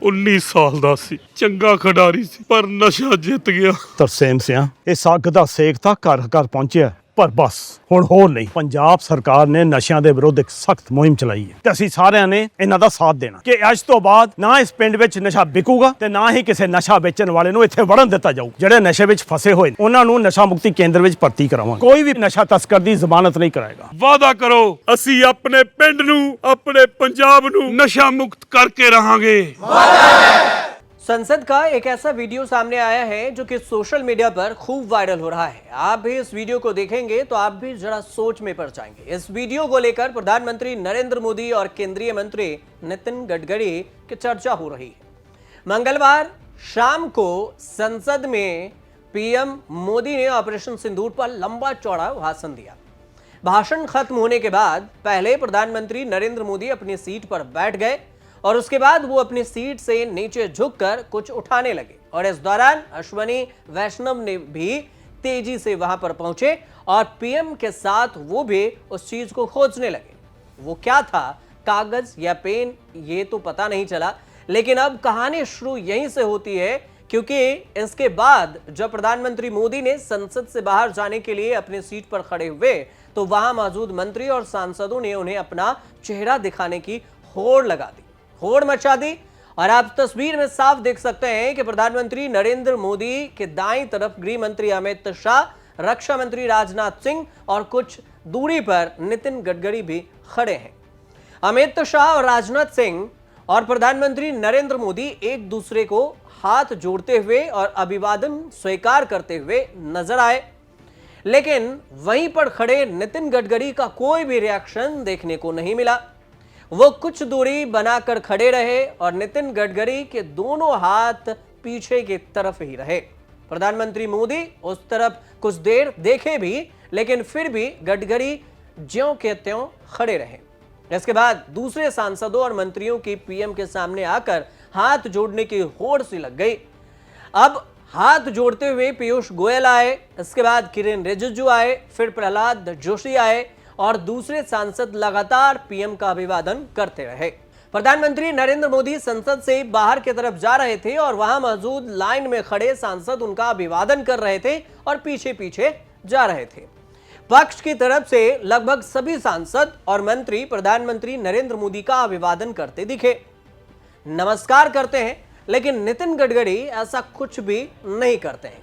19 ਸਾਲ ਦਾ ਸੀ, ਚੰਗਾ ਖਿਡਾਰੀ ਸੀ, ਪਰ ਨਸ਼ਾ ਜਿੱਤ ਗਿਆ। ਤਰਸੇਮ ਸਿਆ ਇਸ ਅੱਗ ਦਾ ਸੇਕ ਤਾਂ ਘਰ ਘਰ ਪਹੁੰਚਿਆ, ਪਰ ਬਸ ਹੁਣ ਹੋਰ ਨਹੀਂ। ਪੰਜਾਬ ਸਰਕਾਰ ਨੇ ਨਸ਼ਿਆਂ ਦੇ ਵਿਰੁੱਧ ਇੱਕ ਸਖਤ ਮੁਹਿੰਮ ਚਲਾਈ ਹੈ ਤੇ ਅਸੀਂ ਸਾਰਿਆਂ ਨੇ ਇਹਨਾਂ ਦਾ ਸਾਥ ਦੇਣਾ ਕਿ ਅੱਜ ਤੋਂ ਬਾਅਦ ਨਾ ਇਸ ਪਿੰਡ ਵਿੱਚ ਨਸ਼ਾ ਵਿਕੂਗਾ ਤੇ ਨਾ ਹੀ ਕਿਸੇ ਨਸ਼ਾ ਵੇਚਣ ਵਾਲੇ ਨੂੰ ਇੱਥੇ ਵੜਨ ਦਿੱਤਾ ਜਾਊ। ਜਿਹੜੇ ਨਸ਼ੇ ਵਿੱਚ ਫਸੇ ਹੋਏ ਨੇ ਉਹਨਾਂ ਨੂੰ ਨਸ਼ਾ ਮੁਕਤੀ ਕੇਂਦਰ ਵਿੱਚ ਭਰਤੀ ਕਰਾਵਾਂਗੇ। ਕੋਈ ਵੀ ਨਸ਼ਾ ਤਸਕਰ ਦੀ ਜ਼ਮਾਨਤ ਨਹੀਂ ਕਰਾਏਗਾ। ਵਾਅਦਾ ਕਰੋ, ਅਸੀਂ ਆਪਣੇ ਪਿੰਡ ਨੂੰ, ਆਪਣੇ ਪੰਜਾਬ ਨੂੰ नशा मुक्त करके रहेंगे। संसद का एक ऐसा वीडियो सामने आया है जो कि सोशल मीडिया पर खूब वायरल हो रहा है। आप भी इस वीडियो को देखेंगे तो आप भी जरा सोच में पड़ जाएंगे। इस वीडियो को लेकर प्रधानमंत्री नरेंद्र मोदी और केंद्रीय मंत्री नितिन गडकरी की चर्चा हो रही है। मंगलवार शाम को संसद में पीएम मोदी ने ऑपरेशन सिंदूर पर लंबा चौड़ा भाषण दिया। भाषण खत्म होने के बाद पहले प्रधानमंत्री नरेंद्र मोदी अपनी सीट पर बैठ गए और उसके बाद वो अपनी सीट से नीचे झुककर कुछ उठाने लगे और इस दौरान अश्वनी वैष्णव ने भी तेजी से वहां पर पहुंचे और पीएम के साथ वो भी उस चीज को खोजने लगे। वो क्या था, कागज या पेन, ये तो पता नहीं चला, लेकिन अब कहानी शुरू यहीं से होती है क्योंकि इसके बाद जब प्रधानमंत्री मोदी ने संसद से बाहर जाने के लिए अपनी सीट पर खड़े हुए तो वहां मौजूद मंत्री और सांसदों ने उन्हें अपना चेहरा दिखाने की होड़ लगा दी, होड़ मचा दी। और आप तस्वीर में साफ देख सकते हैं कि प्रधानमंत्री नरेंद्र मोदी के दाईं तरफ गृह मंत्री अमित शाह, रक्षा मंत्री राजनाथ सिंह और कुछ दूरी पर नितिन गडकरी भी खड़े हैं। अमित शाह और राजनाथ सिंह और प्रधानमंत्री नरेंद्र मोदी एक दूसरे को हाथ जोड़ते हुए और अभिवादन स्वीकार करते हुए नजर आए, लेकिन वहीं पर खड़े नितिन गडकरी का कोई भी रिएक्शन देखने को नहीं मिला। वो कुछ दूरी बनाकर खड़े रहे और नितिन गडकरी के दोनों हाथ पीछे की तरफ ही रहे। प्रधानमंत्री मोदी उस तरफ कुछ देर देखे भी, लेकिन फिर भी गडकरी ज्यों के त्यों खड़े रहे। इसके बाद दूसरे सांसदों और मंत्रियों की पीएम के सामने आकर हाथ जोड़ने की होड़ सी लग गई। अब हाथ जोड़ते हुए पीयूष गोयल आए, इसके बाद किरेन रिजिजू आए, फिर प्रहलाद जोशी आए और दूसरे सांसद लगातार पीएम का अभिवादन करते रहे। प्रधानमंत्री नरेंद्र मोदी संसद से बाहर की तरफ जा रहे थे और वहां मौजूद लाइन में खड़े सांसद उनका अभिवादन कर रहे थे और पीछे पीछे जा रहे थे। पक्ष की तरफ से लगभग सभी सांसद और मंत्री प्रधानमंत्री नरेंद्र मोदी का अभिवादन करते दिखे, नमस्कार करते हैं, लेकिन नितिन गडकरी ऐसा कुछ भी नहीं करते हैं।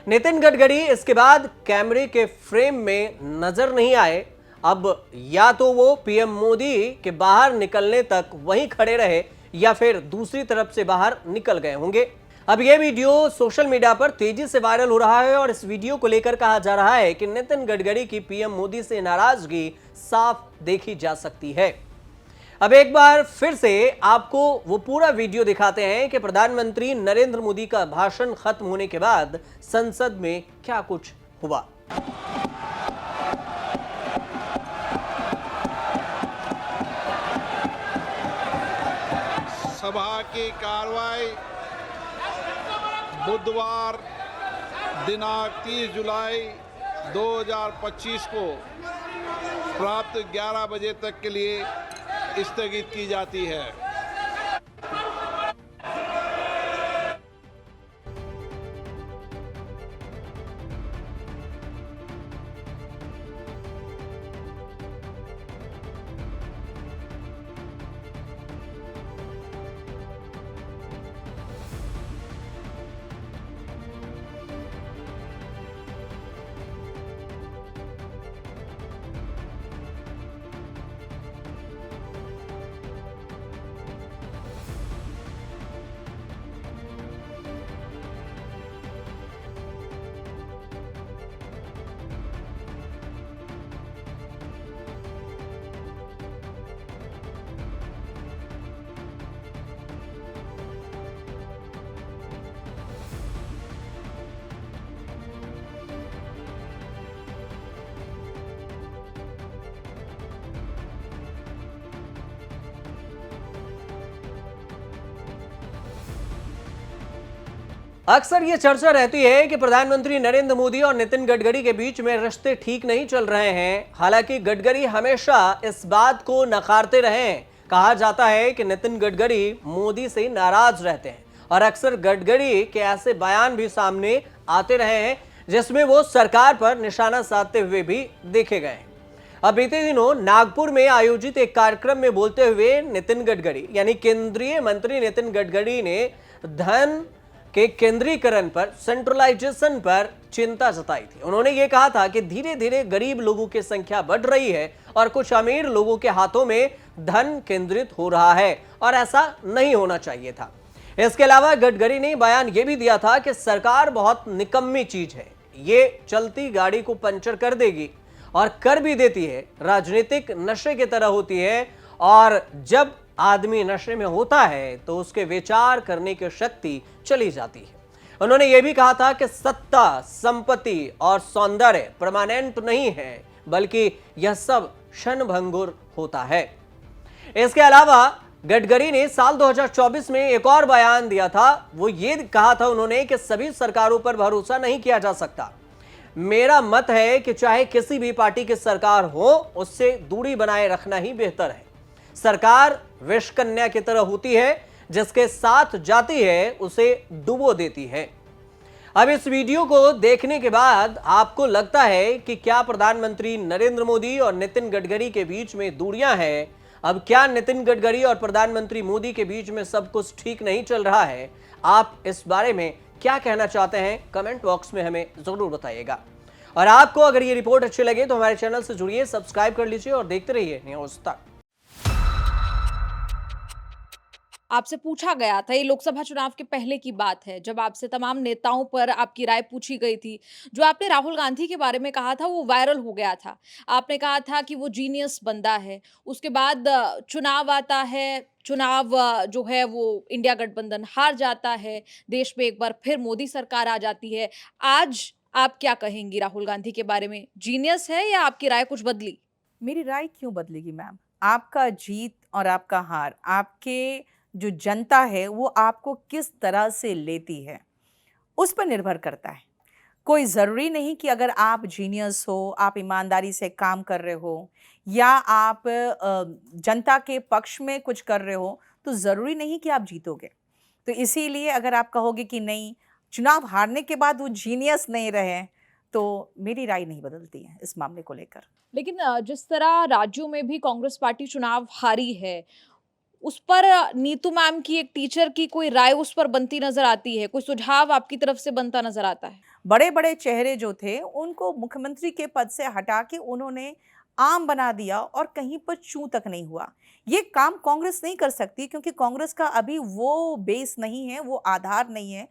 नितिन गडकरी इसके बाद कैमरे के फ्रेम में नजर नहीं आए। अब या तो वो पीएम मोदी के बाहर निकलने तक वहीं खड़े रहे या फिर दूसरी तरफ से बाहर निकल गए होंगे। अब यह वीडियो सोशल मीडिया पर तेजी से वायरल हो रहा है और इस वीडियो को लेकर कहा जा रहा है कि नितिन गडकरी की पीएम मोदी से नाराजगी साफ देखी जा सकती है। अब एक बार फिर से आपको वो पूरा वीडियो दिखाते हैं कि प्रधानमंत्री नरेंद्र मोदी का भाषण खत्म होने के बाद संसद में क्या कुछ हुआ। सभा की कार्रवाई बुधवार दिनांक 30 जुलाई 2025 को प्राप्त 11 बजे तक के लिए स्थगित की जाती है। अक्सर ये चर्चा रहती है कि प्रधानमंत्री नरेंद्र मोदी और नितिन गडकरी के बीच में रिश्ते ठीक नहीं चल रहे हैं। हालांकि गडकरी हमेशा इस बात को नकारते रहे हैं कहा जाता है कि नितिन गडकरी मोदी से नाराज रहते हैं और अक्सर गडकरी के ऐसे बयान भी सामने आते रहे हैं जिसमें वो सरकार पर निशाना साधते हुए भी देखे गए हैं। अब बीते दिनों नागपुर में आयोजित एक कार्यक्रम में बोलते हुए नितिन गडकरी यानी केंद्रीय मंत्री नितिन गडकरी ने धन के केंद्रीकरण पर, सेंट्रलाइजेशन पर चिंता जताई थी। उन्होंने ये कहा था कि धीरे धीरे गरीब लोगों की संख्या बढ़ रही है और कुछ अमीर लोगों के हाथों में धन केंद्रित हो रहा है और ऐसा नहीं होना चाहिए था। इसके अलावा गडकरी ने बयान यह भी दिया था कि सरकार बहुत निकम्मी चीज है, ये चलती गाड़ी को पंचर कर देगी और कर भी देती है, राजनीतिक नशे की तरह होती है और जब आदमी नशे में होता है तो उसके विचार करने की शक्ति चली जाती है। उन्होंने यह भी कहा था कि सत्ता, संपत्ति और सौंदर्य परमानेंट नहीं है, बल्कि यह सब क्षणभंगुर होता है। इसके अलावा गडकरी ने साल 2024 में एक और बयान दिया था। वो ये कहा था उन्होंने कि सभी सरकारों पर भरोसा नहीं किया जा सकता। मेरा मत है कि चाहे किसी भी पार्टी की सरकार हो, उससे दूरी बनाए रखना ही बेहतर है। सरकार विष कन्या की तरह होती है, जिसके साथ जाती है उसे डुबो देती है। अब इस वीडियो को देखने के बाद आपको लगता है कि क्या प्रधानमंत्री नरेंद्र मोदी और नितिन गडकरी के बीच में दूरियां हैं? अब क्या नितिन गडकरी और प्रधानमंत्री मोदी के बीच में सब कुछ ठीक नहीं चल रहा है? आप इस बारे में क्या कहना चाहते हैं? कमेंट बॉक्स में हमें जरूर बताइएगा। और आपको अगर ये रिपोर्ट अच्छी लगे तो हमारे चैनल से जुड़िए, सब्सक्राइब कर लीजिए और देखते रहिए न्यूज़ तक। आपसे पूछा गया था, ये लोकसभा चुनाव के पहले की बात है, जब आपसे तमाम नेताओं पर आपकी राय पूछी गई थी। जो आपने राहुल गांधी के बारे में कहा था वो वायरल हो गया था। आपने कहा था कि वो जीनियस बंदा है। उसके बाद चुनाव आता है, चुनाव जो है वो इंडिया गठबंधन हार जाता है, देश में एक बार फिर मोदी सरकार आ जाती है। आज आप क्या कहेंगी राहुल गांधी के बारे में? जीनियस है या आपकी राय कुछ बदली? मेरी राय क्यों बदलेगी मैम? आपका जीत और आपका हार, आपके जो जनता है वो आपको किस तरह से लेती है उस पर निर्भर करता है। कोई ज़रूरी नहीं कि अगर आप जीनियस हो, आप ईमानदारी से काम कर रहे हो या आप जनता के पक्ष में कुछ कर रहे हो तो ज़रूरी नहीं कि आप जीतोगे। तो इसीलिए अगर आप कहोगे कि नहीं, चुनाव हारने के बाद वो जीनियस नहीं रहे, तो मेरी राय नहीं बदलती है इस मामले को लेकर। लेकिन जिस तरह राज्यों में भी कांग्रेस पार्टी चुनाव हारी है, उस पर नीतू मैम की, एक टीचर की कोई राय उस पर बनती नजर आती है? कोई सुझाव आपकी तरफ से बनता नजर आता है? बड़े बड़े चेहरे जो थे उनको मुख्यमंत्री के पद से हटा के उन्होंने आम बना दिया और कहीं पर चूं तक नहीं हुआ। ये काम कांग्रेस नहीं कर सकती क्योंकि कांग्रेस का अभी वो बेस नहीं है, वो आधार नहीं है